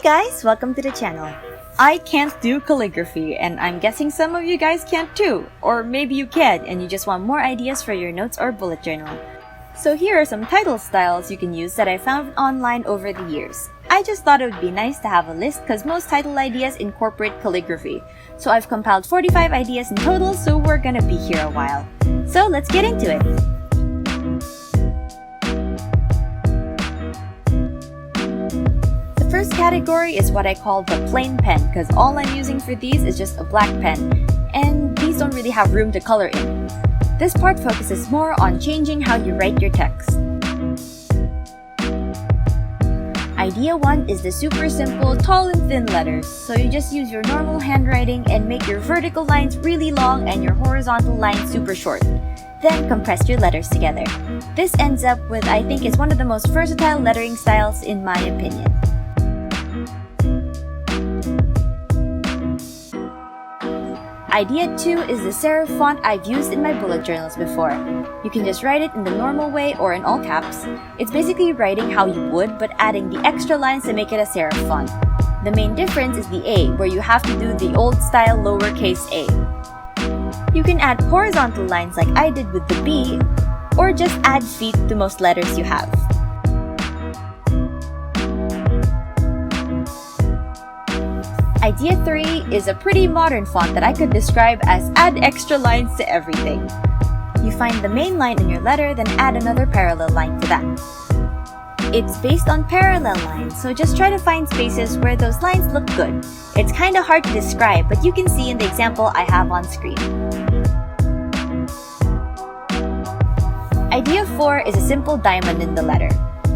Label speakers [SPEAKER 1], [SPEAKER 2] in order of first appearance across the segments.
[SPEAKER 1] guys! Welcome to the channel. I can't do calligraphy, and I'm guessing some of you guys can't too. Or maybe you can, and you just want more ideas for your notes or bullet journal. So here are some title styles you can use that I found online over the years. I just thought it would be nice to have a list because most title ideas incorporate calligraphy. So I've compiled 45 ideas in total, so we're gonna be here a while. So let's get into it! The first category is what I call the plain pen because all I'm using for these is just a black pen, and these don't really have room to color in. This part focuses more on changing how you write your text. Idea 1 is the super simple tall and thin letters, so you just use your normal handwriting and make your vertical lines really long and your horizontal lines super short. Then compress your letters together. This ends up with I think is one of the most versatile lettering styles in my opinion. Idea 2 is the serif font I've used in my bullet journals before. You can just write it in the normal way or in all caps. It's basically writing how you would, but adding the extra lines to make it a serif font. The main difference is the A, where you have to do the old style lowercase a. You can add horizontal lines like I did with the B, or just add feet to most letters you have. Idea 3 is a pretty modern font that I could describe as add extra lines to everything. You find the main line in your letter, then add another parallel line to that. It's based on parallel lines, so just try to find spaces where those lines look good. It's kinda hard to describe, but you can see in the example I have on screen. Idea 4 is a simple diamond in the letter.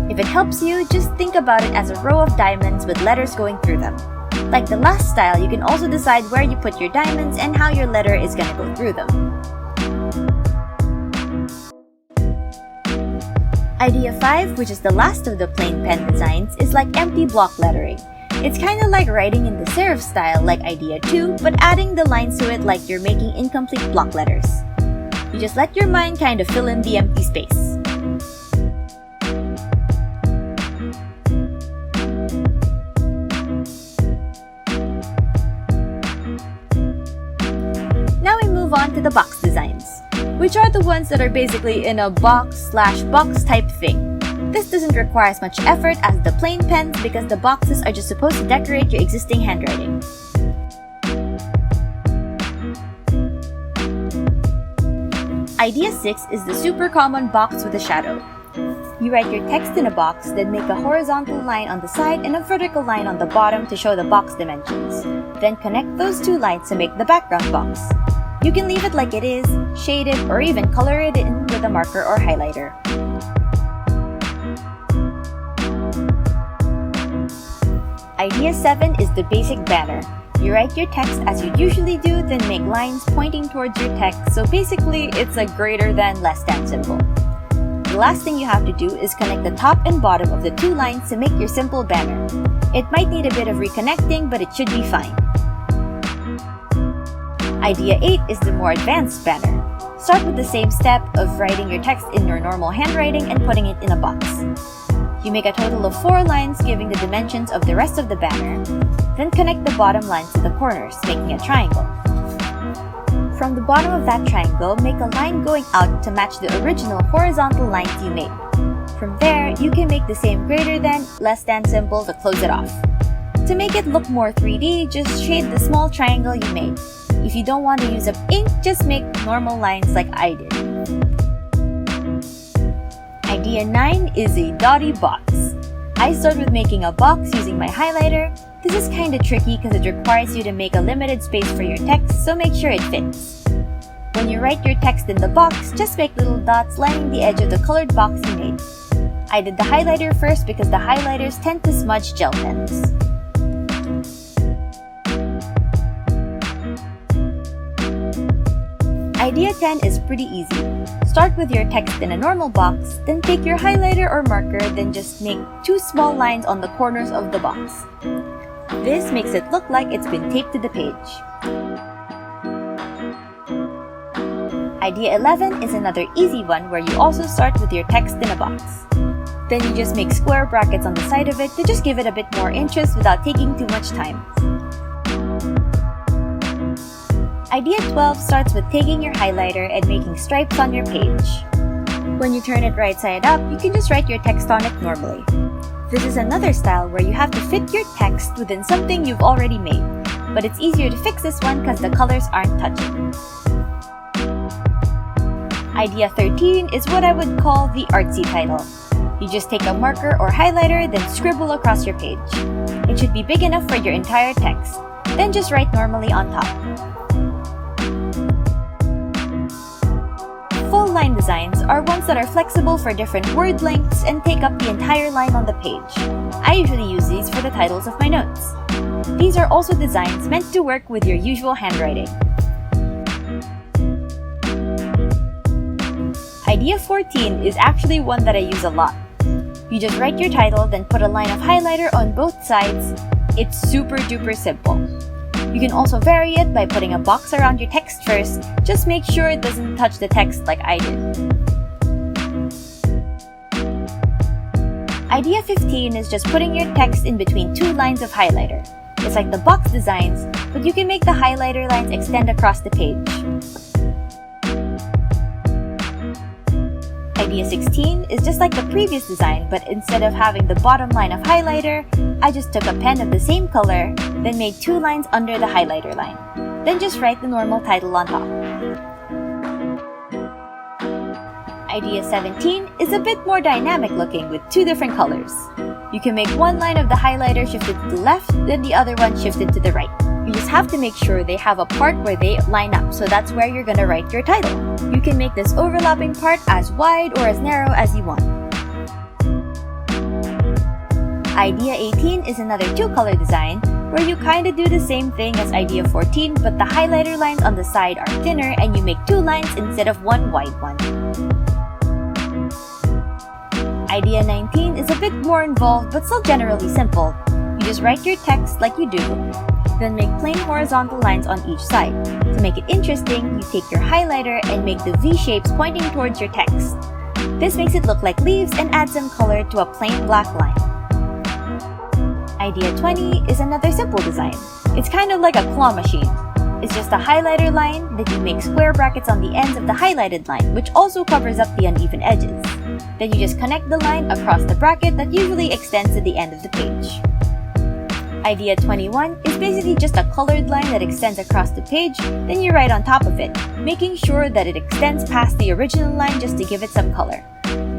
[SPEAKER 1] If it helps you, just think about it as a row of diamonds with letters going through them. Like the last style, you can also decide where you put your diamonds and how your letter is gonna go through them. Idea 5, which is the last of the plain pen designs, is like empty block lettering. It's kinda like writing in the serif style like Idea 2, but adding the lines to it like you're making incomplete block letters. You just let your mind kind of fill in the empty space. Now we move on to the box designs, which are the ones that are basically in a box/box type thing. This doesn't require as much effort as the plain pens because the boxes are just supposed to decorate your existing handwriting. Idea 6 is the super common box with a shadow. You write your text in a box, then make a horizontal line on the side and a vertical line on the bottom to show the box dimensions. Then connect those two lines to make the background box. You can leave it like it is, shade it, or even color it in with a marker or highlighter. Idea 7 is the basic banner. You write your text as you usually do, then make lines pointing towards your text, so basically it's a greater than, less than symbol. The last thing you have to do is connect the top and bottom of the two lines to make your simple banner. It might need a bit of reconnecting, but it should be fine. Idea 8 is the more advanced banner. Start with the same step of writing your text in your normal handwriting and putting it in a box. You make a total of 4 lines giving the dimensions of the rest of the banner, then connect the bottom lines to the corners, making a triangle. From the bottom of that triangle, make a line going out to match the original horizontal lines you made. From there, you can make the same greater than, less than symbol to close it off. To make it look more 3D, just shade the small triangle you made. If you don't want to use up ink, just make normal lines like I did. Idea 9 is a dotty box. I start with making a box using my highlighter. This is kinda tricky because it requires you to make a limited space for your text, so make sure it fits. When you write your text in the box, just make little dots lining the edge of the colored box you made. I did the highlighter first because the highlighters tend to smudge gel pens. Idea 10 is pretty easy. Start with your text in a normal box, then take your highlighter or marker, then just make 2 small lines on the corners of the box. This makes it look like it's been taped to the page. Idea 11 is another easy one where you also start with your text in a box. Then you just make square brackets on the side of it to just give it a bit more interest without taking too much time. Idea 12 starts with taking your highlighter and making stripes on your page. When you turn it right side up, you can just write your text on it normally. This is another style where you have to fit your text within something you've already made, but it's easier to fix this one because the colors aren't touching. Idea 13 is what I would call the artsy title. You just take a marker or highlighter, then scribble across your page. It should be big enough for your entire text. Then just write normally on top. Full line designs are ones that are flexible for different word lengths and take up the entire line on the page. I usually use these for the titles of my notes. These are also designs meant to work with your usual handwriting. Idea 14 is actually one that I use a lot. You just write your title, then put a line of highlighter on both sides. It's super duper simple. You can also vary it by putting a box around your text first. Just make sure it doesn't touch the text like I did. Idea 15 is just putting your text in between two lines of highlighter. It's like the box designs, but you can make the highlighter lines extend across the page. Idea 16 is just like the previous design, but instead of having the bottom line of highlighter, I just took a pen of the same color, then made two lines under the highlighter line. Then just write the normal title on top. Idea 17 is a bit more dynamic looking with two different colors. You can make one line of the highlighter shifted to the left, then the other one shifted to the right. You just have to make sure they have a part where they line up, so that's where you're gonna write your title. You can make this overlapping part as wide or as narrow as you want. Idea 18 is another two-color design, where you kinda do the same thing as Idea 14, but the highlighter lines on the side are thinner and you make two lines instead of one wide one. Idea 19 is a bit more involved but still generally simple. You just write your text like you do, then make plain horizontal lines on each side. To make it interesting, you take your highlighter and make the V shapes pointing towards your text. This makes it look like leaves and adds some color to a plain black line. Idea 20 is another simple design. It's kind of like a claw machine. It's just a highlighter line, then you make square brackets on the ends of the highlighted line, which also covers up the uneven edges. Then you just connect the line across the bracket that usually extends to the end of the page. Idea 21 is basically just a colored line that extends across the page, then you write on top of it, making sure that it extends past the original line just to give it some color.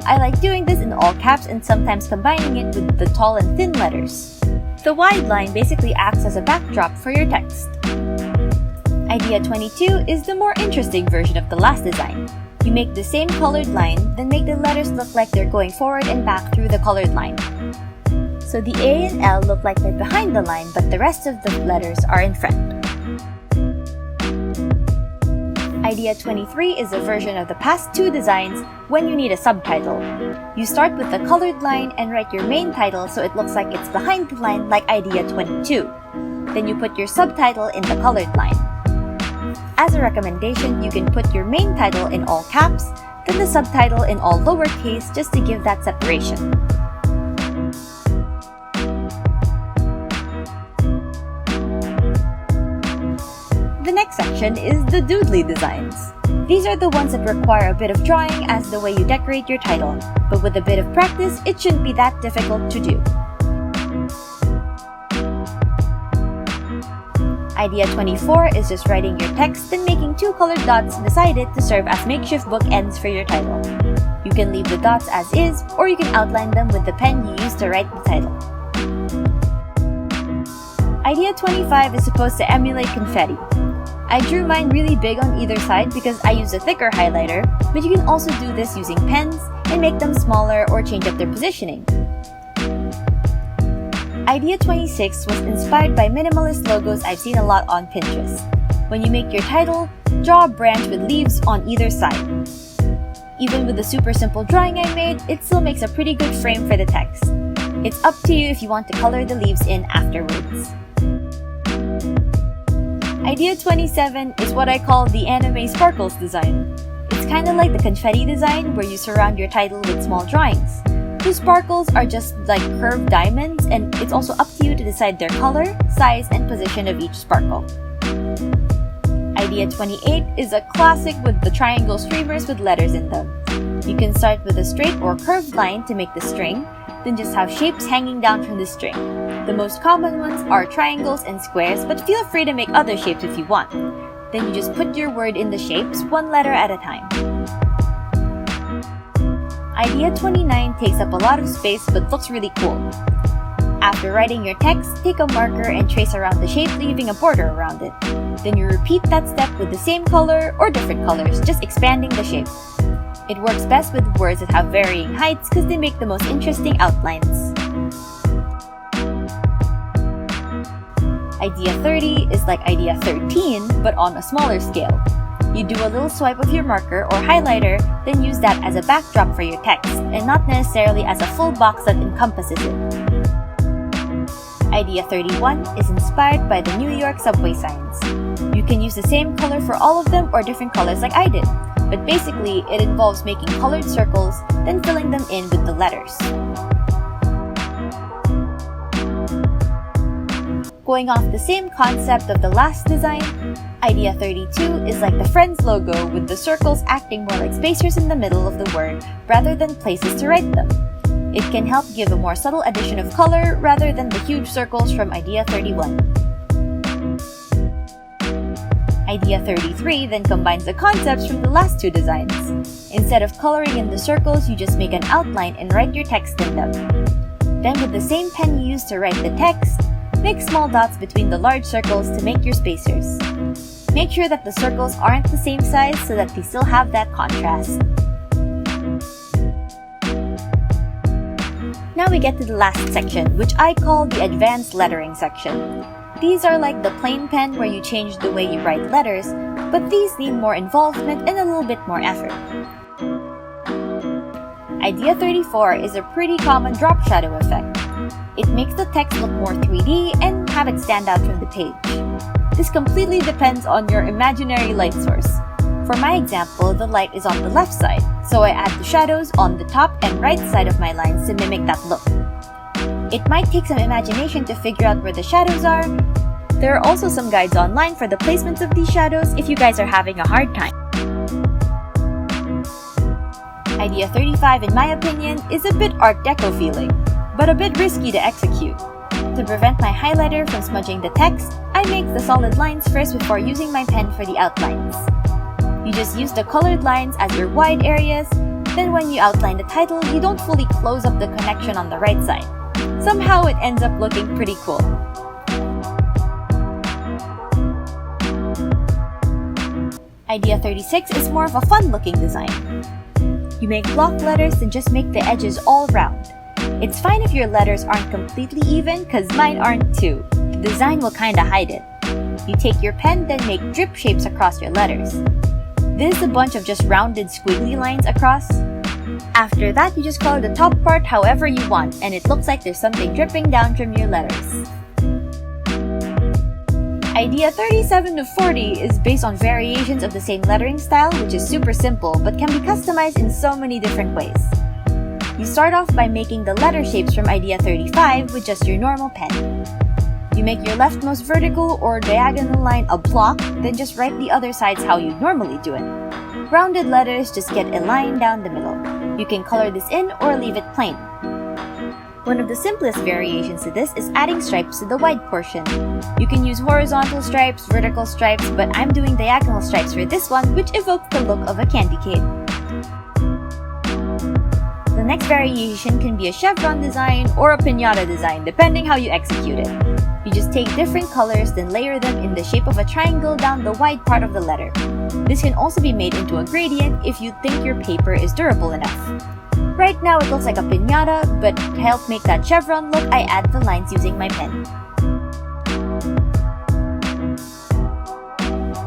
[SPEAKER 1] I like doing this in all caps and sometimes combining it with the tall and thin letters. The wide line basically acts as a backdrop for your text. Idea 22 is the more interesting version of the last design. You make the same colored line, then make the letters look like they're going forward and back through the colored line. So the A and L look like they're behind the line, but the rest of the letters are in front. Idea 23 is a version of the past two designs when you need a subtitle. You start with the colored line and write your main title so it looks like it's behind the line like Idea 22. Then you put your subtitle in the colored line. As a recommendation, you can put your main title in all caps, then the subtitle in all lowercase just to give that separation. The next section is the Doodle-y Designs. These are the ones that require a bit of drawing as the way you decorate your title, but with a bit of practice, it shouldn't be that difficult to do. Idea 24 is just writing your text and making two colored dots beside it to serve as makeshift bookends for your title. You can leave the dots as is, or you can outline them with the pen you used to write the title. Idea 25 is supposed to emulate confetti. I drew mine really big on either side because I use a thicker highlighter, but you can also do this using pens and make them smaller or change up their positioning. Idea 26 was inspired by minimalist logos I've seen a lot on Pinterest. When you make your title, draw a branch with leaves on either side. Even with the super simple drawing I made, it still makes a pretty good frame for the text. It's up to you if you want to color the leaves in afterwards. Idea 27 is what I call the anime sparkles design. It's kinda like the confetti design where you surround your title with small drawings. The sparkles are just like curved diamonds, and it's also up to you to decide their color, size, and position of each sparkle. Idea 28 is a classic with the triangle streamers with letters in them. You can start with a straight or curved line to make the string, then just have shapes hanging down from the string. The most common ones are triangles and squares, but feel free to make other shapes if you want. Then you just put your word in the shapes, one letter at a time. Idea 29 takes up a lot of space but looks really cool. After writing your text, take a marker and trace around the shape, leaving a border around it. Then you repeat that step with the same color or different colors, just expanding the shape. It works best with words that have varying heights because they make the most interesting outlines. Idea 30 is like idea 13, but on a smaller scale. You do a little swipe with your marker or highlighter, then use that as a backdrop for your text, and not necessarily as a full box that encompasses it. Idea 31 is inspired by the New York subway signs. You can use the same color for all of them or different colors like I did, but basically it involves making colored circles, then filling them in with the letters. Going off the same concept of the last design, Idea 32 is like the Friends logo with the circles acting more like spacers in the middle of the word rather than places to write them. It can help give a more subtle addition of color rather than the huge circles from Idea 31. Idea 33 then combines the concepts from the last two designs. Instead of coloring in the circles, you just make an outline and write your text in them. Then with the same pen you used to write the text, make small dots between the large circles to make your spacers. Make sure that the circles aren't the same size so that they still have that contrast. Now we get to the last section, which I call the advanced lettering section. These are like the plain pen where you change the way you write letters, but these need more involvement and a little bit more effort. Idea 34 is a pretty common drop shadow effect. It makes the text look more 3D and have it stand out from the page. This completely depends on your imaginary light source. For my example, the light is on the left side, so I add the shadows on the top and right side of my lines to mimic that look. It might take some imagination to figure out where the shadows are. There are also some guides online for the placements of these shadows if you guys are having a hard time. Idea 35, in my opinion, is a bit Art Deco feeling, but a bit risky to execute. To prevent my highlighter from smudging the text, I make the solid lines first before using my pen for the outlines. You just use the colored lines as your wide areas, then when you outline the title, you don't fully close up the connection on the right side. Somehow it ends up looking pretty cool. Idea 36 is more of a fun-looking design. You make block letters and just make the edges all round. It's fine if your letters aren't completely even, cause mine aren't too. The design will kinda hide it. You take your pen, then make drip shapes across your letters. This is a bunch of just rounded squiggly lines across. After that, you just color the top part however you want, and it looks like there's something dripping down from your letters. Idea 37 to 40 is based on variations of the same lettering style, which is super simple but can be customized in so many different ways. You start off by making the letter shapes from Idea 35 with just your normal pen. You make your leftmost vertical or diagonal line a block, then just write the other sides how you normally do it. Rounded letters just get a line down the middle. You can color this in or leave it plain. One of the simplest variations to this is adding stripes to the wide portion. You can use horizontal stripes, vertical stripes, but I'm doing diagonal stripes for this one, which evokes the look of a candy cane. The next variation can be a chevron design or a piñata design, depending how you execute it. You just take different colors, then layer them in the shape of a triangle down the wide part of the letter. This can also be made into a gradient if you think your paper is durable enough. Right now it looks like a piñata, but to help make that chevron look, I add the lines using my pen.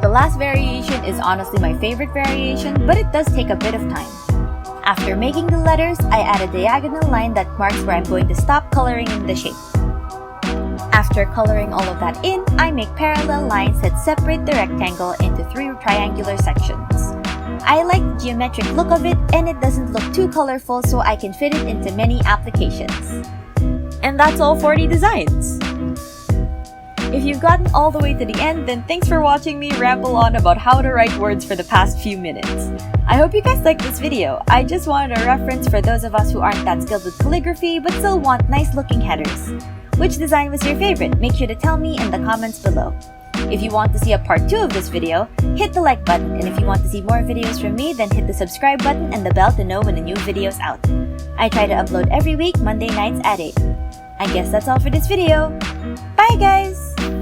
[SPEAKER 1] The last variation is honestly my favorite variation, but it does take a bit of time. After making the letters, I add a diagonal line that marks where I'm going to stop coloring in the shape. After coloring all of that in, I make parallel lines that separate the rectangle into 3 triangular sections. I like the geometric look of it and it doesn't look too colorful, so I can fit it into many applications. And that's all 40 designs! If you've gotten all the way to the end, then thanks for watching me ramble on about how to write words for the past few minutes. I hope you guys liked this video. I just wanted a reference for those of us who aren't that skilled with calligraphy but still want nice looking headers. Which design was your favorite? Make sure to tell me in the comments below. If you want to see a part 2 of this video, hit the like button, and if you want to see more videos from me, then hit the subscribe button and the bell to know when a new video is out. I try to upload every week, Monday nights at 8. I guess that's all for this video. Bye guys!